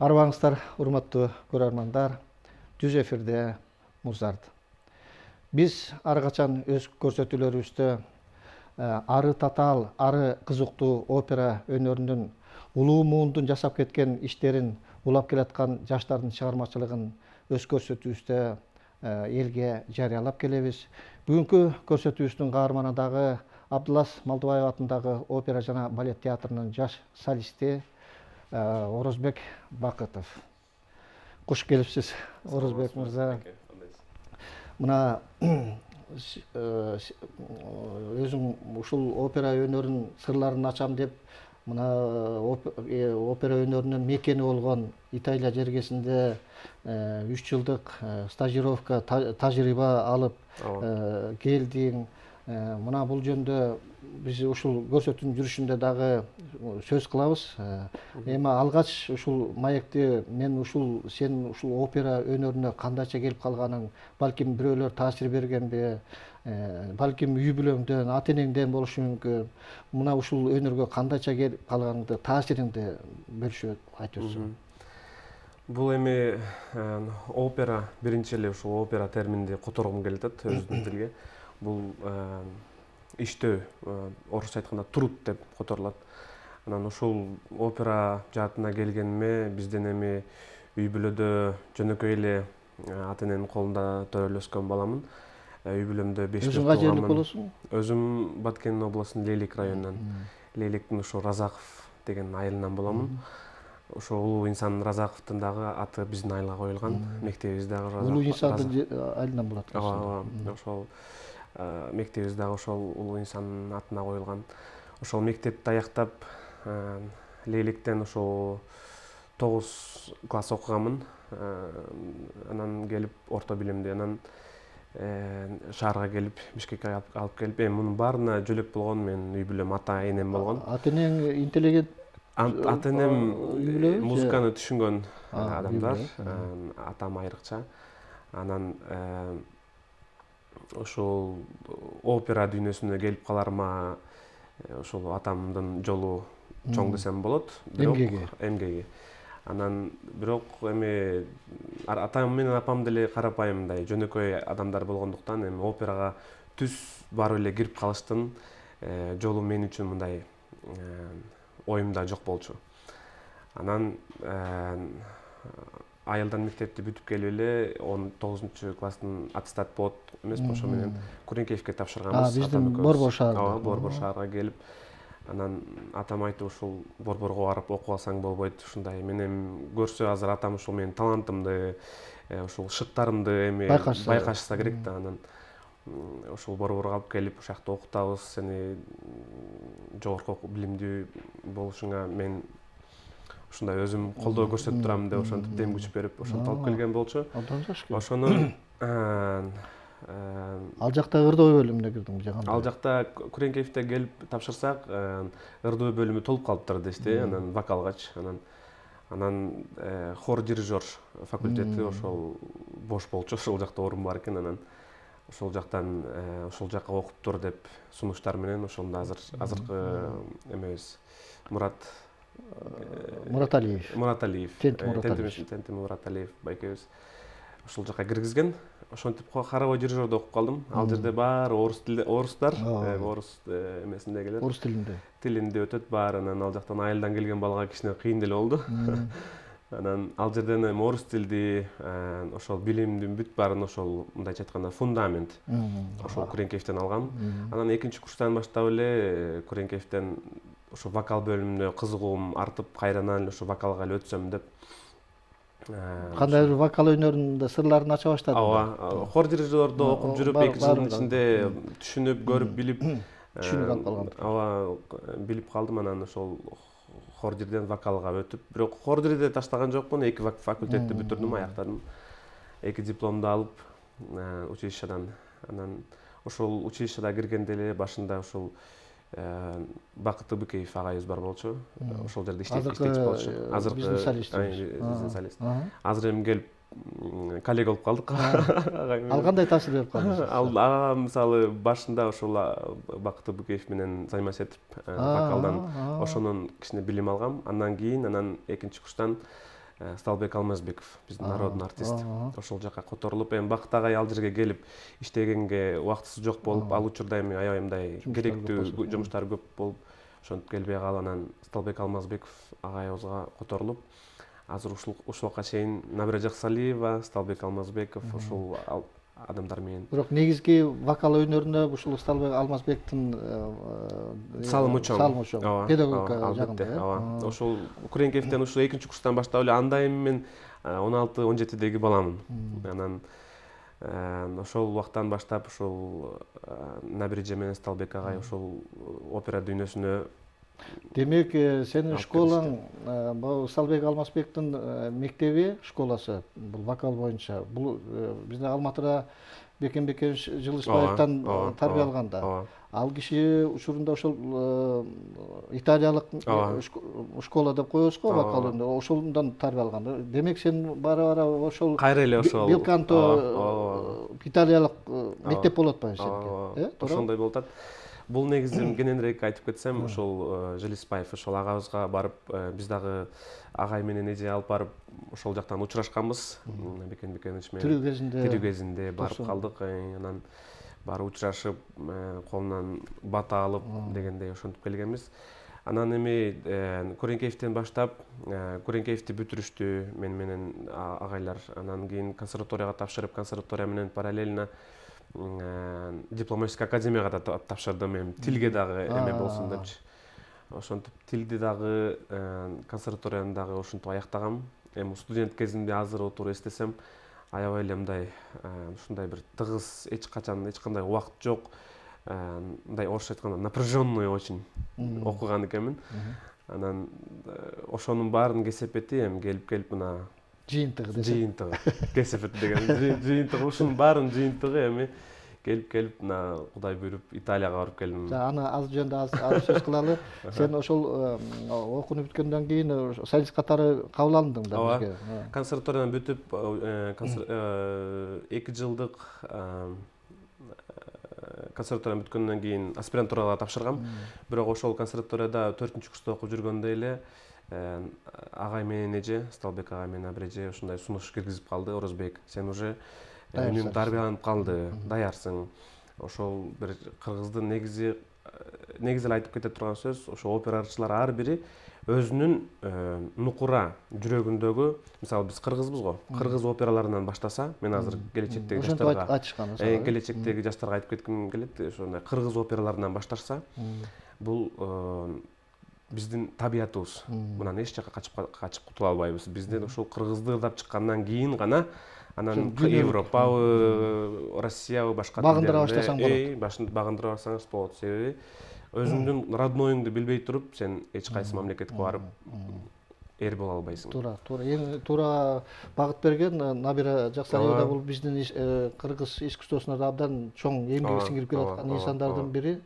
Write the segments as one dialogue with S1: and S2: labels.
S1: Арбаңыздар, урматтуу көрөрмандар, жүз эфирде Музарт. Биз ар качан өз көрсөтүүлөрүбүздө ары татаал, ары кызыктуу опера өнөрүнүн улуу муундун жасап кеткен иштерин, улап келаткан жаштардын чыгармачылыгын өз көрсөтүүбүздө элге жарыялап келебиз. Бүгүнкү көрсөтүүбүздүн каарманы дагы Абдылас Малдыбаев атындагы опера жана балет театрынын жаш солисти Орозбек Бакытов. Куш келипсиз, Орозбек мырза. Мына өзүң ушул опера өнөрүнүн сырларын ачам деп, мына опера өнөрүнүн мекени болгон Италия жергесинде 3 жылдык стажировка, тажрыйба алып келдиң. Мына бул жөндө биз ушул көрсөтүүнүн жүрүшүндө дагы сөз кылабыз. Эми алгач ушул маекти мен сен ушул опера өнөрүнө кандайча келип калганың, балким бирөөлөр таасир бергенби, балким үй бүлөңдөн, ата энеңден болушу мүмкүн. Мына ушул өнөргө кандайча келип калганыңды, таасириңди бөлүшүп айтып өтсөң.
S2: Бул эми опера, биринчи эле ушул опера терминди которгум келип атат өзүмдүн тилге. Бул иштөө, орусча айтканда труд деп которулат. Анан ушул опера жаатына келгениме бизден эми үй бүлөдө жөнөкөй эле ата эненин колунда төрөлүп өскөн баламын. Үй бүлөмдө 5
S1: Өзүң кайжерлик болосуң?
S2: Өзүм Баткен областынын Лейлик районунан, Лейликтин ушул Разаков деген айылынан боламын. Ошол улуу инсан Разаковдун дагы аты биздин айылга коюлган. Мектебибиз дагы
S1: Улуу инсандын айылынан болот.
S2: Ооба, ошол мектебибиз дагы ошол улуу инсандын атына коюлган. Ошол мектепти аяктап Лейликтен ошол 9 класс окуганмын. Анан келип орто билимди, анан шаарга келип, Бишкекке алып келип, эми мунун баарына жөлөк болгон менин үй бүлөм, ата энем болгон.
S1: Ата энең интеллигент?
S2: Ата энем музыканы түшүнгөн адамдар, атам айрыкча. Анан ошол опера дүйнөсүнө келип каларыма ошол атамдын жолу чоң десем болот. Эмгеги. Анан бирок эми атам менен апам деле карапайым мындай жөнөкөй адамдар болгондуктан эми операга түз барып эле кирип калыштын жолу мен үчүн мындай оюмда жок болчу. Анан айылдан мектепти бүтүп келип эле 19-класстын аттестат болот эмеспи, ошо менен Куренкеевке тапшырганбыз.
S1: Биздин Борбор шаарына.
S2: Ооба, Борбор шаарга келип, анан атам айтты, ушул Борборго барып окуп алсаң болбойт, ушундай. Мен эми көрсө азыр атам ушул менин талантымды, ушул шыктарымды эми байкашса керек да. Анан ушул Борборго алып келип, ушул жакта окутабыз, сени жогорку билимдүү болушуңа мен ушундай өзүм колдоо көрсөтүп турам деп ошентип дем күч берип, ошентип алып келген болчу. Ошону
S1: ал жакта ырдоо бөлүмүнө кирдиң жаганда.
S2: Ал жакта Куренкеевте келип тапшырсак, ырдоо бөлүмү толуп калыптыр дешти, анан вокалгач, анан хор дирижер факультети ошол бош болчу, ошол жакта орун бар экен, анан ошол жактан ошол жака окуп тур деп сунуштар менен ошондо азыркы эмебиз Мураталиев, Тенти Мураталиев байкебиз ошол жака киргизген. Ошентип хоровой дирижерде окуп калдым. Ал жерде баары орустар, орус эмесинде келет.
S1: Орус
S2: тилинде өтөт баары. Анан ал жактан айылдан келген балага кичине кыйын деле болду. Анан ал жерден эми орус тилди, ошол билимдин бүт баарын ошол мындайча айтканда фундамент ошол Куренкеевтен алгам. Анан экинчи курстан баштап эле Куренкеевтен ошо вокал бөлүмүнө кызыгуум артып, кайрадан ошо вокалга эле өтсөм деп.
S1: Кандай бир вокал өнөрүнүн сырларын ача баштадым.
S2: Ооба, хор дирижерде окуп жүрүп 2 жылдын ичинде түшүнүп, көрүп, билип,
S1: түшүнүп алып калгам.
S2: Ооба, билип калдым. Анан ошол хор дириден вокалга өтүп, бирок хор дирде таштаган жокмун. 2 факультетти бүтүрдүм, аяктадым. 2 дипломду алып училищедан. Анан ошол училищеда киргенде эле башында ошол Бакыт Быкеев агайыбыз бар болчу. Ошол жерде иштечү болчу. Азыр биздин солист. Азыр эми келип коллега болуп калдык.
S1: Ал кандай таасир берип калды?
S2: Ал мисалы башында ошол Бакыт Быкеев менен займась этип вокалдан ошонун кичине билим алгам. Андан кийин экинчи курстан Сталбек Алмазбеков, биздин народный артист. Ошол жака которулуп, эми Бакыт агай ал жерге келип иштегенге убактысы жок болуп, ал учурда эми аябай мындай керектүү жумуштар көп болуп, ошентип келбей калып, анан Сталбек Алмазбеков агайыбызга которулуп, азыр ушул убакка чейин Набира Жаксалиева, Сталбек Алмазбеков ушул адамдар менен.
S1: Бирок негизги вокал өнөрүнө ушул Сталбек Алмазбектин
S2: салымы чоң.
S1: Педагогика жагында.
S2: Ооба. Ошол Куренкевден ушул 2-курстан баштап эле анда эми мен 16-17-деги баламын. Анан ошол убактан баштап ушул Набиреже менен Сталбек агай ушул опера дүйнөсүнө.
S1: Демек, сенин школаң бул Сталбек Алмазбектин мектеби, школасы бул вокал боюнча. Бул биздин Алматыда Бекен Бекенович Жылышбаевтан тарбияланган да. Ал киши учурунда ошол италиялык школа деп коебуз го вокалында, ошолундан тарбияланган. Демек, сен бара-бара ошол
S2: кайра эле ошол
S1: Белканто италиялык мектеп болот атпайбы сеники?
S2: Ошондой болуп атат. Бул негизи кененирээк айтып кетсем, ошол Жылисбаев ошол агабызга барып, биз дагы агай менен эже алып барып ошол жактан учурашканбыз. Бекен Бекенович менен тирүү кезинде барып калдык. Анан барып учурашып, колунан бата алып дегендей ошентип келгенбиз. Анан эми Куренкеевден баштап, Куренкеевди бүтүрүштү мен менен агайлар. Анан кийин консерваторияга тапшырып, консерватория менен параллельно дипломатический академияга да тапшырдым, эми тилге дагы эме болсун депчи. Ошентип тилди дагы консерваторияны дагы ошентип аяктагам. Эми студент кезимде азыр отуруп эстесем, аябай эле мындай ушундай бир тыгыз, эч кандай убакыт жок. Мындай орусча айтканда напряженный очень окуган экенмин. Анан ошонун баарын кесепети эми келип мына жыйынтыгы кесепет деген жыйынтыгы, ушунун баарын жыйынтыгы эми келип мына Кудай буйруп Италияга барып келдим.
S1: Аны аз жөнүндө аз сөз кылалы. Сен ошол окууну бүткөндөн кийин солист катары кабыл алындың да бизге.
S2: Консерваториядан бүтүп 2 жылдык консерваториядан бүткөндөн кийин аспирантурага тапшыргам. Бирок ошол консерваторияда 4-курста окуп жүргөндө эле агай менен эже, Сталбек агай менен Набиреже ушундай сунуш киргизип калды. Орозбек, сен уже үнүң тарбияланып калды, даярсың. Ошол бир кыргыздын негизи эле айтып кете турган сөз, ошо операчылар ар бири өзүнүн нукура жүрөгүндөгү, мисалы биз кыргызбыз го, кыргыз операларынан баштаса, мен азыр келечектеги жаштарга айтып кетким келет, ошондой кыргыз операларынан башташса, бул биздин табиятыбыз. Мындан эч жака качып кутула албайбыз. Бизден ошол кыргызды ырдап чыккандан кийин гана анан Европабы, Россиябы, башка
S1: багындыра баштасаң
S2: болот. Багындыра баштасаңыз болот. Себеби өзүңдүн родноюңду билбей туруп, сен эч кайсы мамлекетке барып эр боло албайсың.
S1: Туура. Эң туура багыт берген Набира Жаксалиева да бул биздин кыргыз искусствосуна да абдан чоң эмгеги сиңирип келаткан инсандардын бири.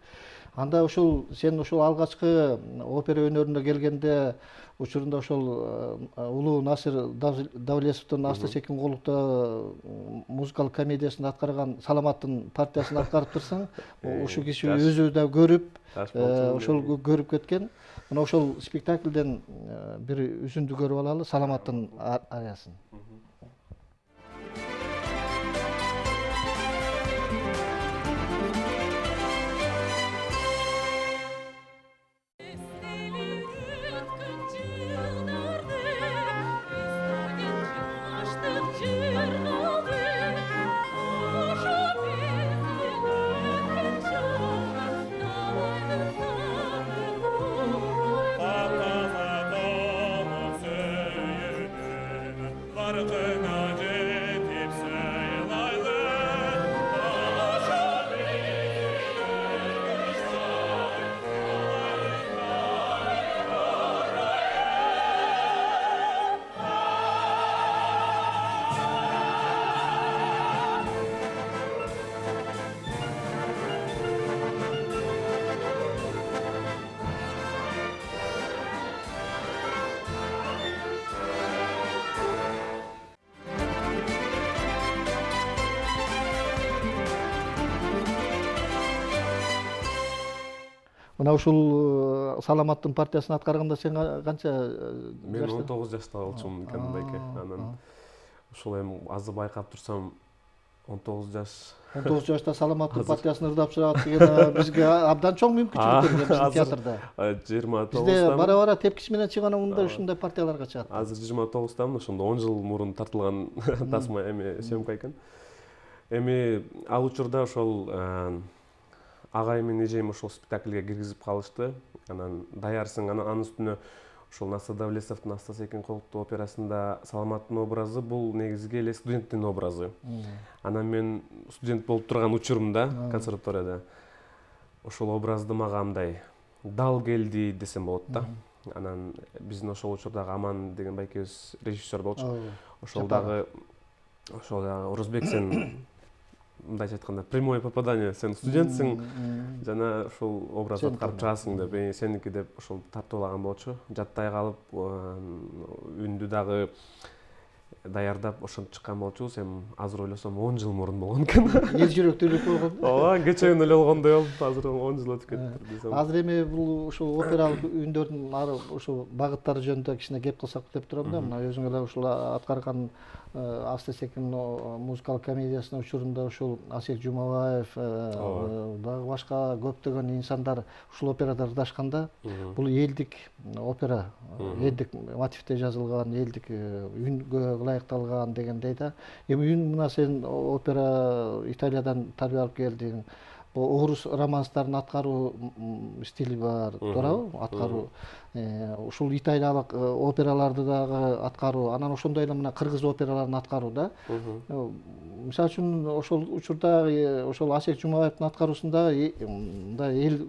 S1: Анда ошол сен ошол алгачкы опера өнөрүнө келгенде учурунда ошол улуу Насир Давлесовдун Асты Секин Колукта музыкалык комедиясында аткарган Саламаттын партиясын аткарып турсаң, ушул киши өзү да көрүп, ошол көрүп кеткен. Мына ошол спектакльден бир үзүндү көрүп алалы, Саламаттын ариясын.
S3: Barkı
S1: Мына ушул Саламаттын партиясын аткарганда сен канча
S2: Мен 19 жашта болчумун экен байке. Анан ушул эми азыр байкап турсам 19 жаш.
S1: 19 жашта Саламаттын партиясын ырдап чыгат деген бизге абдан чоң мүмкүнчүлүк берген биздин театрда.
S2: 29.
S1: Бизде бара тепкич менен чыгганында ушундай партияларга чыгат.
S2: Азыр 29-тамын, ошондо 10 жыл мурун тартылган тасма эми съемка экен. Эми ал учурда ошол агайым менен эжем ошол спектакльге киргизип калышты. Анан даярсың, анын үстүнө ошол Наса Давлесовдун Астаса экен колуктуу операсында Саламаттын образы бул негизги эле студенттин образы. Анан мен студент болуп турган учурумда консерваторияда ошол образды мага мындай дал келди десем болот да. Анан биздин ошол учурдагы Аман деген байкебиз режиссер болчу. Ошол дагы Орузбек, сен мындайча айтканда прямое попадание, сен студентсиң жана ушул образды аткарып чыгасың деп, сеники деп ошол тартуулаган болчу. Жаттай калып үндү дагы даярдап ошентип чыккан болчубуз. Эми азыр ойлосом 10 жыл мурун болгон экен.
S1: Эл жүрөктүү койгон.
S2: Ооба, кече күнү эле болгондой болуп, азыр 10 жыл өтүп кетти десем.
S1: Азыр эми бул ушул опералык үндөрдүн ары ушул багыттары жөнүндө кичине кеп кылсак деп турам да. Мына өзүң эле ушул аткарган Аста Секин музыкалык комедиясынын учурунда ушул Асек Жумабаев дагы башка көптөгөн инсандар ушул операда ырдашканда, бул элдик опера, элдик мотивде жазылган, элдик үнгө ылайыкталган дегендей да. Эми үн мына сен опера Италиядан тарбия алып келдиң. Орус романстарын аткаруу стили бар, туурабы? Аткаруу. Ушул италиялык операларды дагы аткаруу, анан ошондой эле мына кыргыз операларын аткаруу да. Мисалы үчүн ошол учурда ошол Асек Жумабаевдин аткаруусунда мындай эл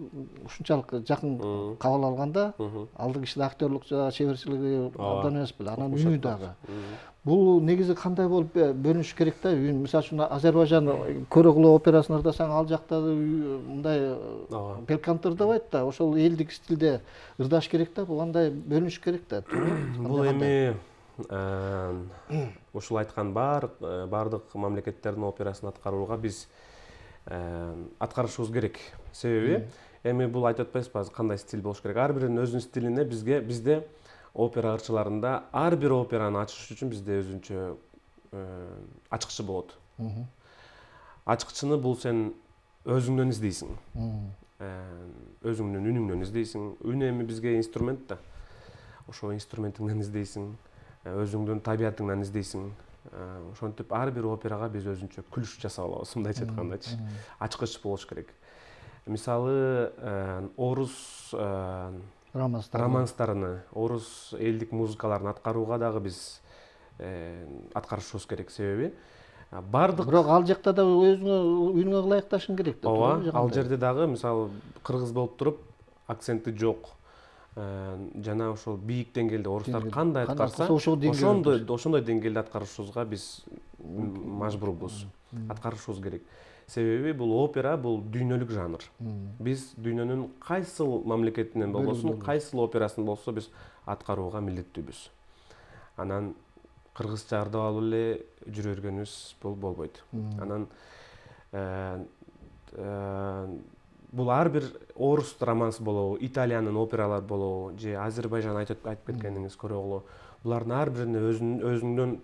S1: ушунчалык жакын кабыл алганда, алдыгы кишиде актерлук чеберчилиги абдан эмес беле, анан үнү дагы. Бул негизи кандай болуп бөлүнүш керек да? Мисалы үчүн Азербайжан Көрөгулу операсын ырдасаң, ал жакта мындай белкант ырдабайт да, ошол элдик стилде ырдаш керек да, бул андай бөлүнүш керек да.
S2: Бул эми ушул айткан бардык мамлекеттердин операсын аткарууга биз аткарышыбыз керек. Себеби эми бул айтып атпайсызбы, кандай стиль болуш керек? Ар биринин өзүнүн стилине бизде опера ырчыларында ар бир операны ачыш үчүн бизде өзүнчө ачкычы болот. Ачкычыны бул сен өзүңдөн издейсиң. Өзүңдүн үнүңдөн издейсиң. Үн эми бизге инструмент да. Ошол инструментиңден издейсиң, өзүңдүн табиятыңдан издейсиң. Ошентип ар бир операга биз өзүнчө күлүш жасап алабыз, мындайча айткандачы. Ачкыч болуш керек. Мисалы, орус романстарыны, орус элдик музыкаларын аткарууга дагы биз аткарышыбыз керек. Себеби бардык,
S1: бирок ал жакта да өзүңө үнүңө ылайыкташың керек да.
S2: Ооба, ал жерде дагы мисалы кыргыз болуп туруп акценти жок. Жана ошол бийик деңгээлде орустар кандай аткарса, ошондой деңгээлде аткарышыбызга биз мажбурбуз, аткарышыбыз керек. Себеби бул опера, бул дүйнөлүк жанр. Биз дүйнөнүн кайсыл мамлекетинен болбосун, кайсыл операсын болсо биз аткарууга милдеттүүбүз. Анан кыргызча ырдап алып эле жүрө бергенибиз болбойт. Анан бул ар бир орус романс болобу, Италиянын опералары болобу, же Азербайжан айтып кеткениңиз Көрөгулу, булардын ар бирине өзүңдөн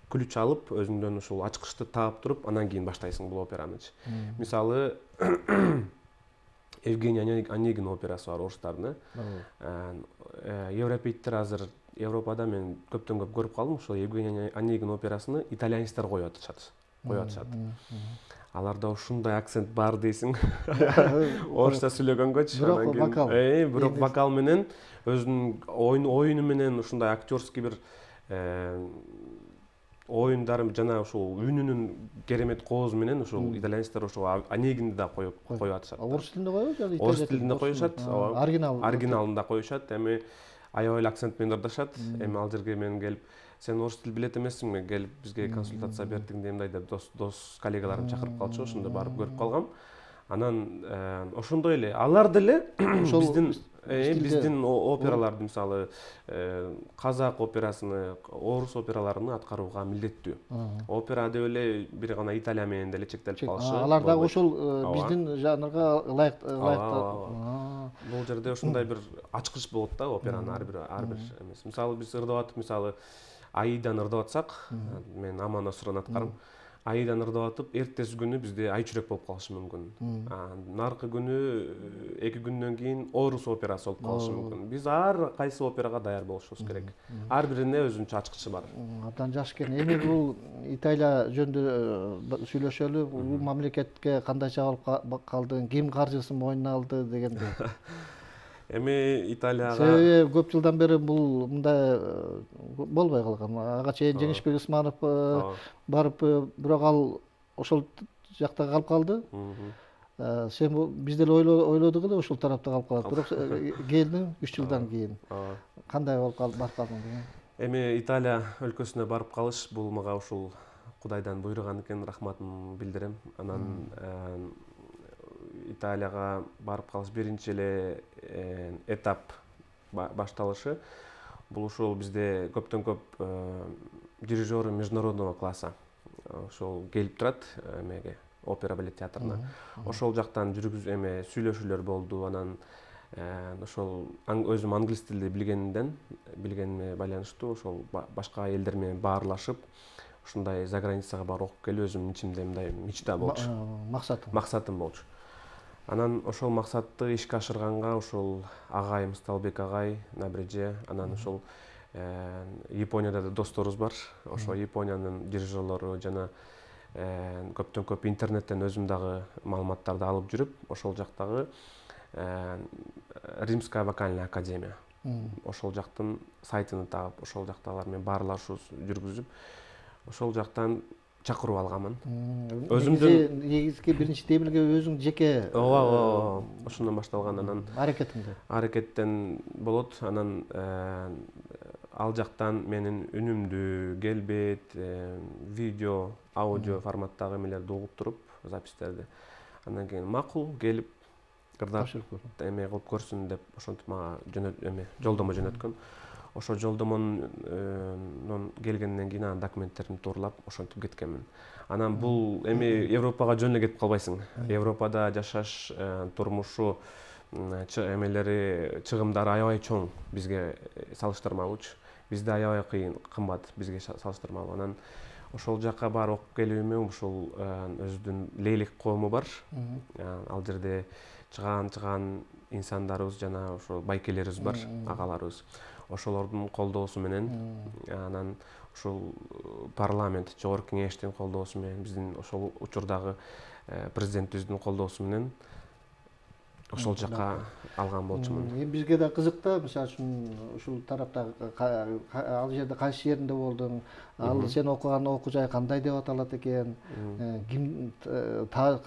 S2: күлүч алып, өзүңдөн ушул ачкычты таап туруп, анан кийин баштайсың бул операнычы. Мисалы, Евгений Онегин операсы бар орустардын. Европейттер азыр Европада мен көптөн көп көрүп калдым, ошол Евгений Онегин операсыны итальянецтер коюп атышат. Аларда ушундай акцент бар дейсиң. Орусча сүйлөгөнгөчү. Бирок вокал менен, өзүнүн оюну менен ушундай актерский бир оюндары жана ушул үнүнүн керемет коозу менен ушул итальянецтер ушул Онегинди да коюп атышат.
S1: Орус тилинде коебу?
S2: Орус тилинде коюшат. Оригиналында коюшат. Эми аябай эле акцент менен ырдашат. Эми ал жерге мен келип, сен орус тил билет эмессиңби? Келип бизге консультация бер дегендей деп дос коллегаларым чакырып калчу, ошондо барып көрүп калгам. Анан ошондой эле алар деле биздин биздин операларды мисалы казак операсыны, орус операларын аткарууга милдеттүү. Опера деп эле бир гана Италия менен деле чектелип калышы.
S1: Алар дагы ошол биздин жанрга ылайыктуу.
S2: Бул жерде ушундай бир ачкыч болот да операнын ар бир эмес. Мисалы биз ырдап атып, мисалы Аидан ырдап атсак, мен Аман Осуран аткарым. Аидан ырдап атып, эртеси күнү бизде Ай чүрөк болуп калышы мүмкүн. Наркы күнү 2 күндөн кийин Орус операсы болуп калышы мүмкүн. Биз ар кайсы операга даяр болушубуз керек. Ар бирине өзүнчө ачкычы бар.
S1: Абдан жакшы экен. Эми бул Италия жөнүндө сүйлөшөлү. Бул мамлекетке кандайча алып калды, ким каржысын мойнуна алды дегенди.
S2: Эми Италияга
S1: себеби көп жылдан бери бул мындай болбой калган. Ага чейин Жеңишбек Усманов барып, бирок ал ошол жакта калып калды. Сен биз деле ойлодук эле ошол тарапта калып калат. Бирок келдиң 3 жылдан кийин. Кандай болуп барып калдың деген?
S2: Эми Италия өлкөсүнө барып калыш бул мага ушул Кудайдан буйруган экен, рахматымды билдирем. Анан Италияга барып калыш биринчи эле этап башталышы. Бул ушул бизде көптөн көп дирижеры международного класса ошол келип турат эмеге, опера балет театрына. Ошол жактан сүйлөшүүлөр болду. Анан ошол өзүм англис тилди билгениме байланыштуу ошол башка элдер менен баарлашып, ушундай за границага барып окуп келип өзүмдүн ичимде мындай мечта болчу. Максатым болчу. Анан ошол максатты ишке ашырганга ошол агайым Сталбек агай, Набриже, анан ошол Японияда да досторубуз бар. Ошо Япониянын дирижерлору жана көптөн көп интернеттен өзүм дагы маалыматтарды алып жүрүп, ошол жактагы Римская вокальная академия. Ошол жактын сайтын таап, ошол жакта алар менен баарлашуу жүргүзүп, ошол жактан чакыруу алганмын.
S1: Өзүмдүн негизги биринчи темирге өзүң жеке
S2: ошондон башталган. Анан
S1: аракеттен
S2: болот. Анан ал жактан менин үнүмдү, келбет, видео, аудио форматтагы эмелерди угуп туруп, запистерди. Андан кийин макул келип кырдап эме кылып көрсүн деп ошентип мага жолдомо жөнөткөн. Ошо жолдомонун келгенден кийин анан документтеримди туурлап ошентип кеткенмин. Анан бул эми Европага жөн эле кетип калбайсың. Европада жашаш, турмушу, эмелери, чыгымдары аябай чоң бизге салыштырмалуучу. Бизде аябай кымбат бизге салыштырмалуу. Анан ошол жака барып окуп келүүмө ушул өзүнүн Лейлик коому бар. Ал жерде чыгаан инсандарыбыз жана ошо байкелерибиз бар, агаларыбыз. Ошолордун колдоосу менен, анан ушул парламент, жогорку кеңештин колдоосу менен, биздин ошол учурдагы президентибиздин колдоосу менен ошол жака алган болчумун.
S1: Эми бизге да кызык да, мисалы үчүн ушул тарапта ал жерде кайсы жеринде болдуң? Ал сен окуган окуу жай кандай деп аталат экен? Ким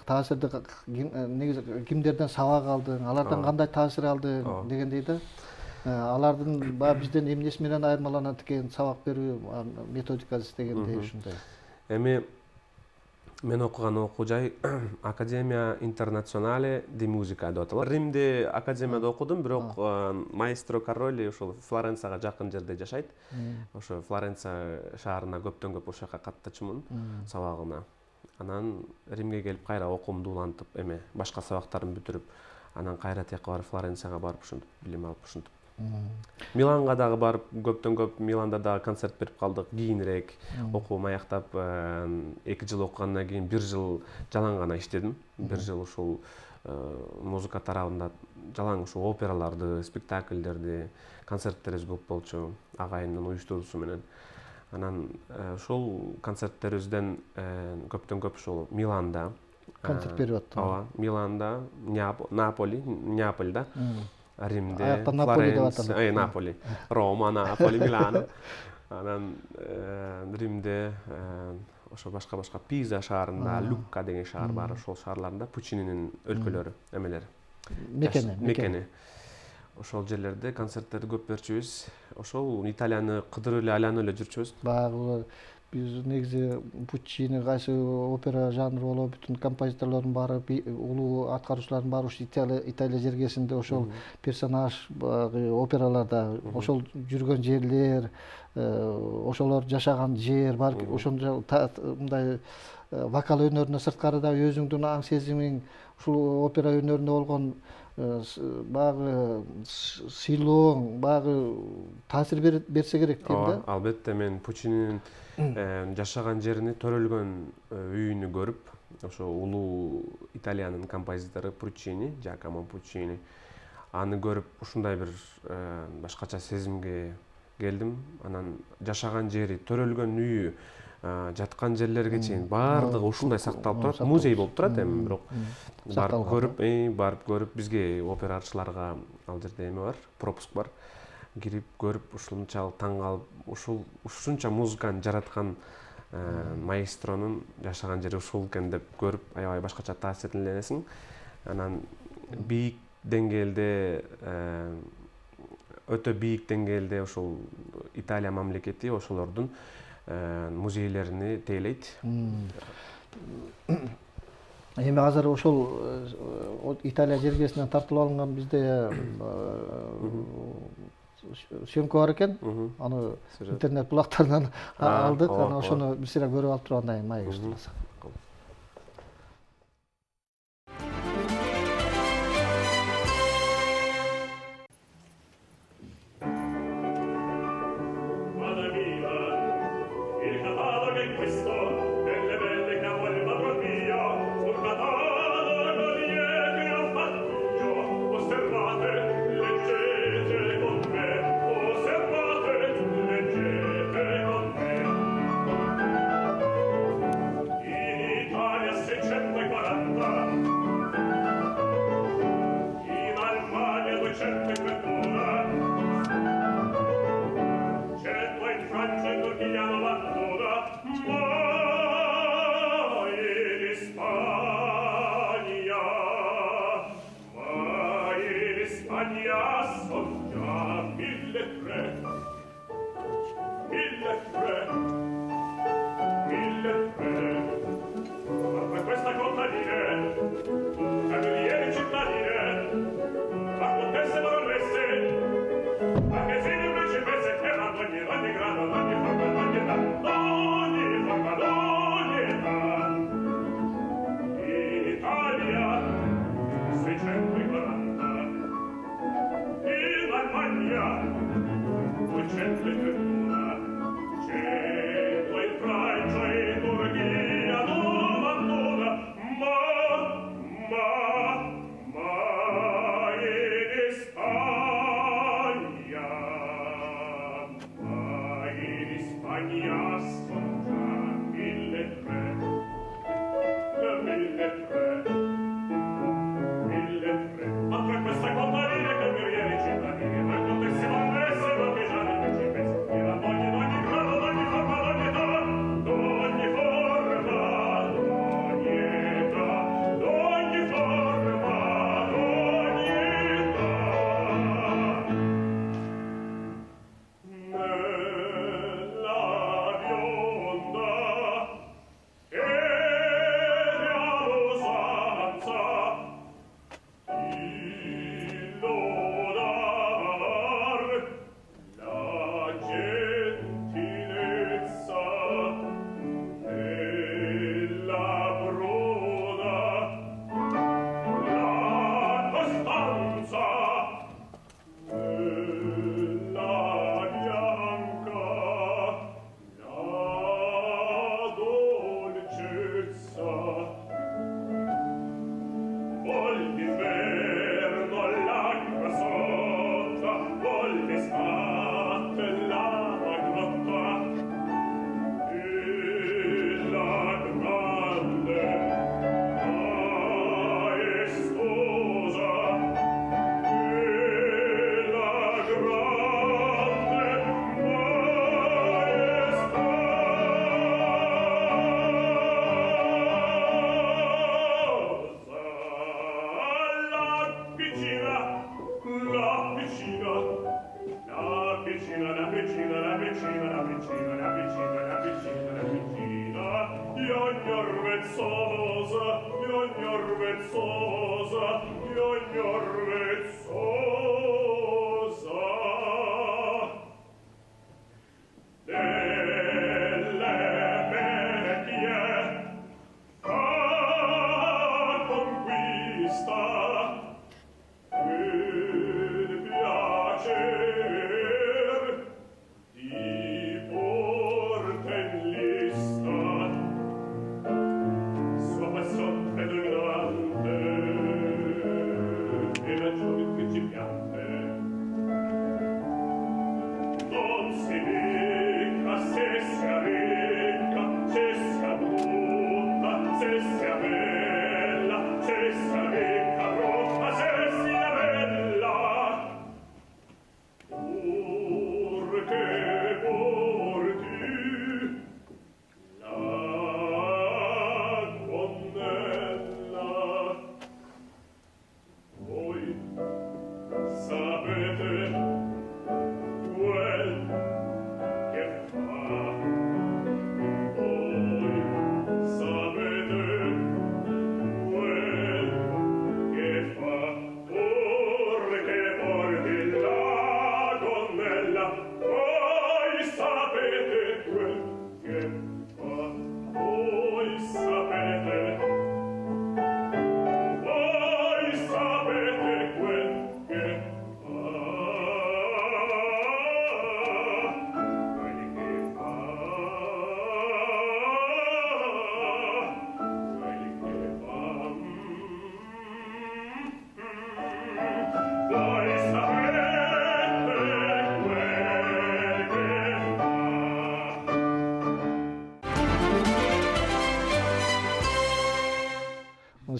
S1: таасирди негизи кимдерден сабак алдың? Алардан кандай таасир алдың дегендей да. Алардын бизден эмнеси менен айырмаланат экен, сабак берүү методикасы дегендей ушундай.
S2: Эми мен окуган окуу жай Академия Интернационале ди Музика деп аталат. Римде академияда окудум, бирок маэстро Кароли ошол Флоренцияга жакын жерде жашайт. Ошо Флоренция шаарына көптөн көп ошол жака каттачумун сабагына. Анан Римге келип кайра окуумду улантып, башка сабактарымды бүтүрүп, анан кайра тияка барып Флоренцияга барып ушинтип билим алып ушинтип. Миланга дагы барып, көптөн көп Миланда дагы концерт берип калдык. Кийинирээк окуум аяктап 2 жыл окугандан кийин 1 жыл жалаң гана иштедим. 1 жыл ушул музыка тарабында жалаң ушул операларды, спектакльдерди, концерттерибиз көп болчу агайымдын уюштуруусу менен. Анан ушул концерттерибизден көптөн көп ушул Миланда
S1: концерт берип аттым.
S2: Ооба, Миланда, Неаполда, Римде,
S1: Флоренция,
S2: Наполи, Рома, Наполи, Милано. Анан Римде ошо башка Пиза шаарында, Lucca деген шаар бар, ошол шаарларында Пучининин өлкөлөрү, эмелери. Мекени. Ошол жерлерде концерттерди көп берчүбүз. Ошол Италияны кыдырып эле айланып эле жүрчүбүз.
S1: Баягы биз негизи Пуччини кайсы опера жанры болобу бүтүн композиторлордун баары улуу аткаруучулардын баары ушу Италия жергесинде ошол персонаж баягы операларда ошол жүргөн жерлер, ошолор жашаган жер бар ошондо мындай вокал өнөрүнө сырткары дагы өзүңдүн аң сезимиң ушул опера өнөрүндө болгон баягы сыйлооң баягы таасир берсе керек дейм да.
S2: Ооба, албетте мен Пуччинин жашаган жерини, төрөлгөн үйүнү көрүп, ошо улуу Италиянын композитору Пуччини, Жакомо Пуччини, аны көрүп ушундай бир башкача сезимге келдим. Анан жашаган жери, төрөлгөн үйү, жаткан жерлерге чейин баардыгы ушундай сакталып турат, музей болуп турат эми, бирок барып көрүп, бизге операчыларга ал жерде эме бар, пропуск бар. Кирип көрүп ушунчалык таң калып, ушунча музыканы жараткан маэстронун жашаган жери ушул экен деп көрүп, аябай башкача таасирленесиң. Анан бийик деңгээлде, өтө бийик деңгээлде ошол Италия мамлекети ошолордун музейлерини тейлейт.
S1: Эми азыр ошол Италия жергесинен тартылып алынган бизде съемка бар экен. Аны интернет булактарынан алдык. Аны ошону бир сыйра көрүп алып туруп андан кийин маек уктурасың.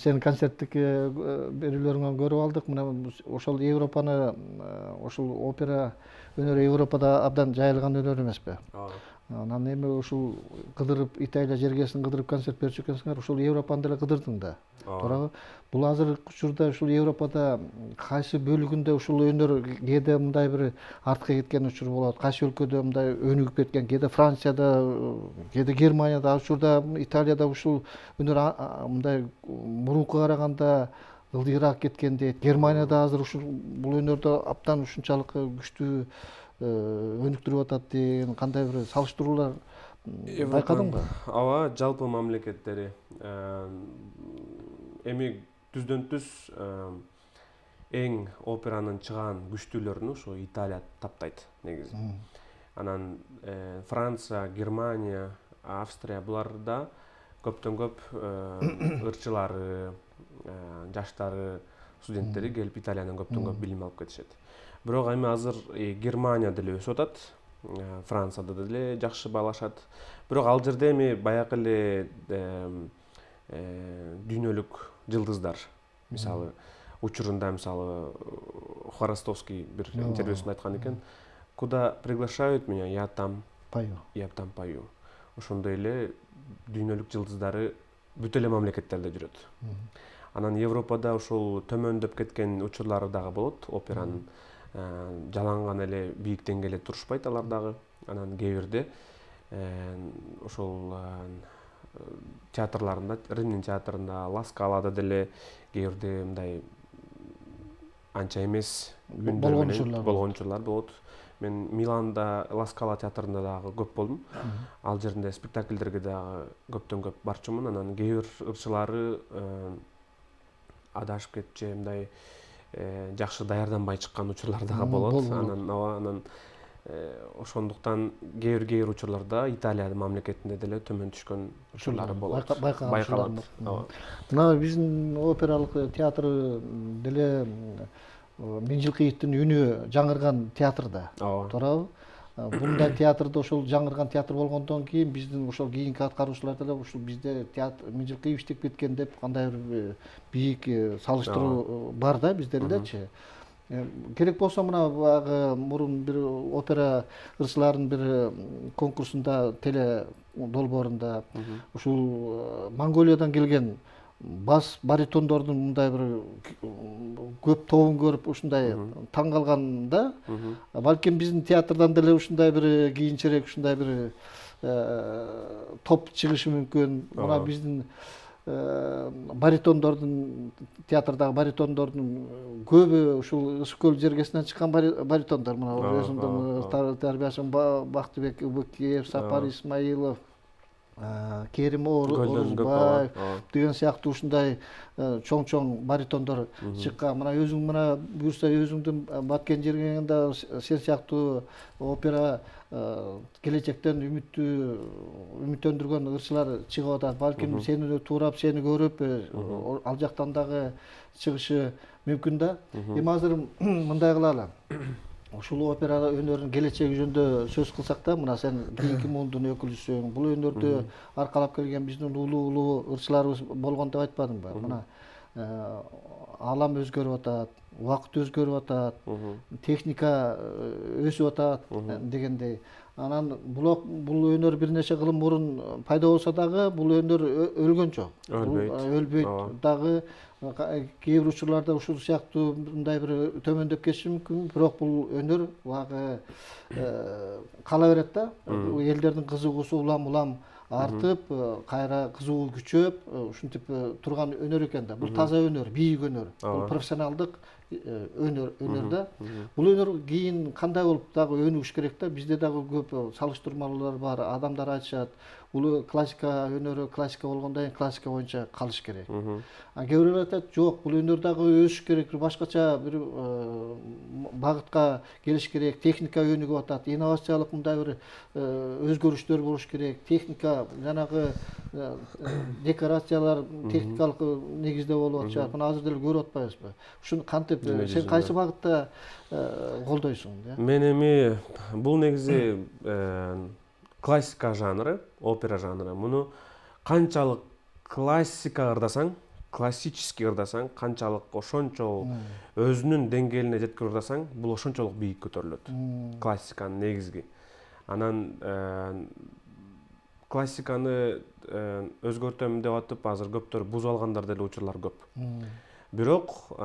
S1: Сенин концерттик берүүлөрүңөн көрүп алдык. Мына ошол Европаны, ошол опера өнөрү Европада абдан жайылган өнөр эмеспи? Анан эми ушул кыдырып, Италия жергесин кыдырып концерт берчү экенсиңер, ушул Европаны деле кыдырдың да. Туурабы? Бул азыркы учурда ушул Европада кайсы бөлүгүндө ушул өнөр кээде мындай бир артка кеткен учур болот, кайсы өлкөдө мындай өнүгүп кеткен, кээде Францияда, кээде Германияда, учурда Италияда ушул өнөр мындай мурункуга караганда ылдыйраак кеткен дейт. Германияда азыр ушул бул өнөрдө абдан ушунчалык күчтүү өнүктүрүп атат деген кандай бир салыштыруулар байкадыңбы?
S2: Ооба, жалпы мамлекеттери эми түздөн түз эң операнын чыгаан күчтүүлөрүн ушу Италия таптайт негизи. Анан Франция, Германия, Австрия буларда көптөн көп ырчылары, жаштары, студенттери келип Италиядан көптөн көп билим алып кетишет. Бирок эми азыр Германия деле өсүп атат, Францияда деле жакшы баалашат. Бирок ал жерде эми баягы эле дүйнөлүк жылдыздар, мисалы учурунда мисалы Хворостовский бир интервьюсунда айткан экен, куда приглашают меня, я там пою. Ошондой эле дүйнөлүк жылдыздары бүт эле мамлекеттерде жүрөт. Анан Европада ушул төмөндөп кеткен учурлары дагы болот, операнын жаланган эле бийик деңгээлде турушпайт алар дагы. Анан кээ бирде ошол театрларында, Римдин театрында, Ла Скалада деле кээ бирде мындай анча эмес болгон учурлар болот. Мен Миланда Ла Скала театрында дагы көп болдум. Ал жерде спектакльдерге дагы көптөн көп барчумун. Анан кээ бир ырчылары адашып кетип же мындай жакшы даярданбай чыккан учурлар дагы болот. Анан ошондуктан кээ бир учурларда Италия мамлекетинде деле төмөн түшкөн учурлары болот. Байкалат.
S1: Мына биздин опералык театр деле Меңжилкеевдин үнү жаңырган театрда. Туурабы? Бундай театрда ошол жаңырган театр болгондон кийин биздин ошол кийинки аткаруучулар деле ушул бизде театр Меңжилкеев иштеп кеткен деп кандай бир бийик салыштыруу бар да биздердечи. Керек болсо мына баягы мурун бир опера ырчыларынын бир конкурсунда теле долбоорунда ушул Монголиядан келген бас баритондордун мындай бир көп тобун көрүп ушундай таң калган да. Балким биздин театрдан деле ушундай бир кийинчерээк ушундай бир топ чыгышы мүмкүн. Мына биздин баритондордун, театрдагы баритондордун көбү ушул Ысык көл жергесинен чыккан баритондор. Мына өзүмдүн тарбияшым Бактыбек Убыкиев, Сапар Исмаилов, Керим Орузбаев деген сыяктуу ушундай чоң баритондор чыккан. Мына өзүң мына буюрса өзүңдүн баткен жергеңде сен сыяктуу опера келечектен үмүттөндүргөн ырчылар чыгып атат. Балким сени туурап, сени көрүп ал жактан дагы чыгышы мүмкүн да. Эми азыр мындай кылалы. Ушул опера өнөрүнүн келечеги жөнүндө сөз кылсак да, мына сен кийинки муундун өкүлүсүң. Бул өнөрдү аркалап келген биздин улуу ырчыларыбыз болгон деп айтпадыңбы? Мына аалам өзгөрүп атат, убакыт өзгөрүп атат, техника өсүп атат дегендей. Анан бул өнөр бир нече кылым мурун пайда болсо дагы бул өнөр өлгөн жок. Өлбөйт дагы. Кээ бир учурларда ушул сыяктуу мындай бир төмөндөп кетиши мүмкүн, бирок бул өнөр багы кала берет да. Элдердин кызыгуусу улам артып, кайра кызыгуу күчөп, ушинтип турган өнөр экен да. Бул таза өнөр, бийик өнөр. Бул профессионалдык өнөр да. Бул өнөр кийин кандай болуп дагы өнүгүш керек да. Бизде дагы көп салыштырмалуулар бар. Адамдар айтышат, бул классика өнөрү классика болгондон кийин классика боюнча калыш керек. Кээ бирөөлөр айтат, жок, бул өнөр дагы өсүш керек, башкача бир багытка келиш керек, техника өнүгүп атат, инновациялык мындай бир өзгөрүштөр болуш керек, техника жанагы декорациялар техникалык негизде болуп атышат. Мына азыр деле көрүп атпайбызбы? Ушуну кантип сен кайсы багытта колдойсуң?
S2: Мен эми бул негизи классика жанры, опера жанры. Муну канчалык классика ырдасаң, классический ырдасаң, канчалык ошончо өзүнүн деңгээлине жеткирип ырдасаң, бул ошончолук бийик көтөрүлөт. Классиканын негизги. Анан классиканы өзгөртөм деп атып, азыр көптөр бузуп алгандар деле учурлар көп. Бирок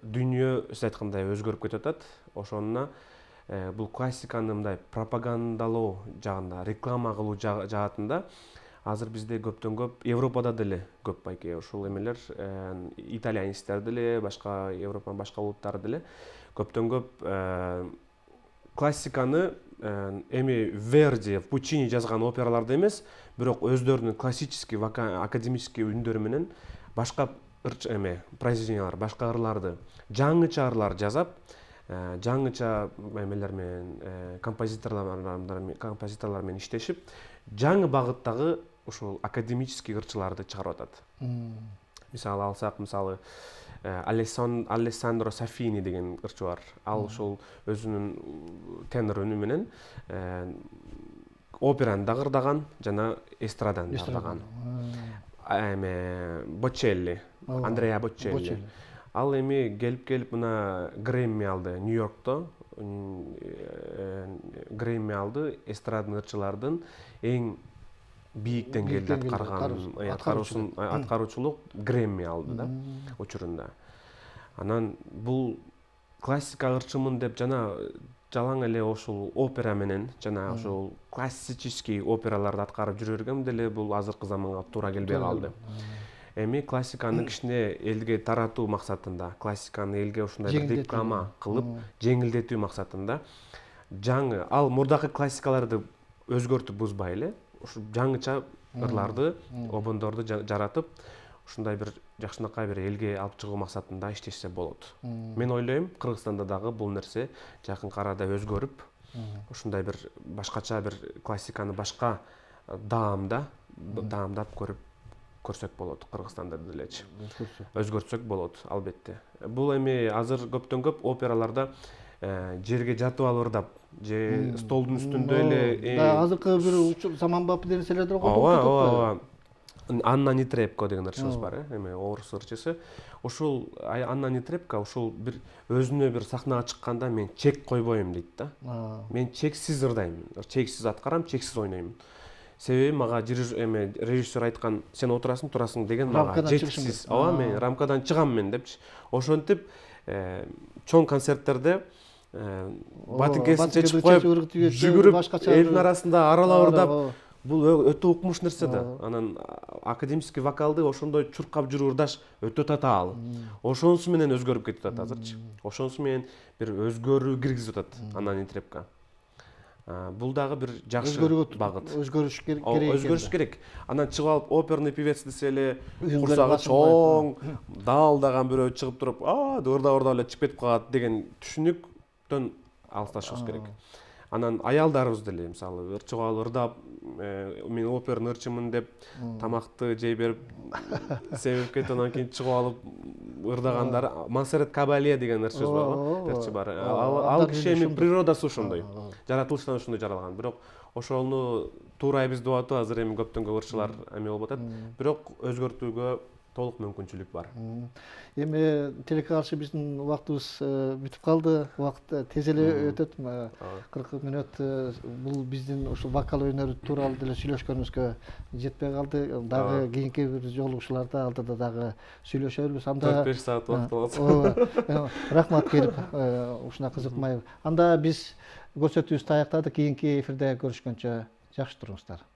S2: дүйнө сиз айткандай өзгөрүп кетип атат. Ошондо бул классиканы мындай пропагандалоо жагында, реклама кылуу жаатында азыр бизде көптөн көп, Европада деле көп байке ушул эмелер, итальянецтер деле, башка Европанын башка улуттары деле көптөн көп классиканы эми Верди, Пуччини жазган операларды эмес, бирок өздөрүнүн классический, академический үндөрү менен башка произведениялар, башка ырларды, жаңыча ырлар жасап, жаңыча эмелер менен композиторлор менен иштешип, жаңы багыттагы ушул академический ырчыларды чыгарып атат. Мисалы алсак, Алессандро Сафини деген ырчы бар. Ал ушул өзүнүн тенор үнү менен операны да ырдаган, жана эстраданы да ырдаган. Бочелли, Андреа Бочелли. Ал эми келип мына Грэмми алды Нью-Йоркто. Грэмми алды эстрадный ырчылардын эң бийик деңгээлде аткаруучулук Грэмми алды да учурунда. Анан бул классика ырчымын деп жана жалаң эле ошол опера менен, жана ошол классический операларды аткарып жүрө бергем деле бул азыркы заманга туура келбей калды. Эми классиканы кичине элге таратуу максатында, классиканы элге ушундай бир реклама кылып, жеңилдетүү максатында жаңы, ал мурдакы классикаларды өзгөртүп бузбай эле, ушу жаңыча ырларды, обондорду жаратып, ушундай бир жакшынакай бир элге алып чыгуу максатында иштешсе болот. Мен ойлойм, Кыргызстанда дагы бул нерсе жакынкы арада өзгөрүп, ушундай бир башкача бир классиканы башка даамдап көрсөк болот. Кыргызстанда делечи өзгөртсөк болот, албетте. Бул эми азыр көптөн көп операларда жерге жатып алып ырдап, же столдун үстүндө эле
S1: азыркы бир заманбап нерселерди
S2: ооба. Анна Нетребко деген ырчыбыз бар, эми орус ырчысы. Ушул Анна Нетребко ушул бир өзүнө бир сахнага чыкканда мен чек койбойм дейт да. Мен чексиз ырдайм, чексиз аткарам, чексиз ойнойм. Себеби мага режиссер айткан, сен турасың деген мага жеткисиз. Ооба, мен рамкадан чыгам мен депчи. Ошентип чоң концерттерде батинкесинче чыгып коюп жүгүрүп элдин арасында аралап ырдап бул өтө укмуш нерсе да. Анан академический вокалды ошондой чуркап жүрүп ырдаш өтө татаал. Ошонусу менен өзгөрүп кетип атат азырчы. Ошонусу менен бир өзгөрүү киргизип атат анан интерепка. Бул дагы бир жакшы багыт.
S1: Өзгөрүш керек.
S2: Өзгөрүш керек. Анан чыгып алып оперный певец десе эле курсагы чоң, даалдаган бирөө чыгып туруп, деп ырдап эле чыгып кетип калат деген түшүнүктөн алысташыбыз керек. Анан аялдарыбыз деле мисалы чыгып алып ырдап, мен оперный ырчымын деп тамакты жей берип себеп кетип анан кийин чыгып алып ырдагандар. Монсеррат Кабалье деген ырчы бар. Ал киши эми природасы ошондой. Жаратылыштан ошондой жаралган. Бирок ошону туура эбизде болуп атпайбы, азыр эми көптөн көп ырчылар эме болуп атат. Бирок өзгөртүүгө толук мүмкүнчүлүк бар.
S1: Эми тилекке каршы биздин убактыбыз бүтүп калды. Убакыт тез эле өтөт. 40 мүнөт бул биздин ушул вокал өнөрү тууралуу деле сүйлөшкөнүбүзгө жетпей калды. Дагы кийинки бир жолугушууларда алдыда дагы сүйлөшөбүз. Анда
S2: 4-5 саат убакыт болот.
S1: Рахмат келип ушуна кызыкмай. Анда биз көрсөтүүбүздү аяктадык. Кийинки эфирде көрүшкөнчө жакшы туруңуздар.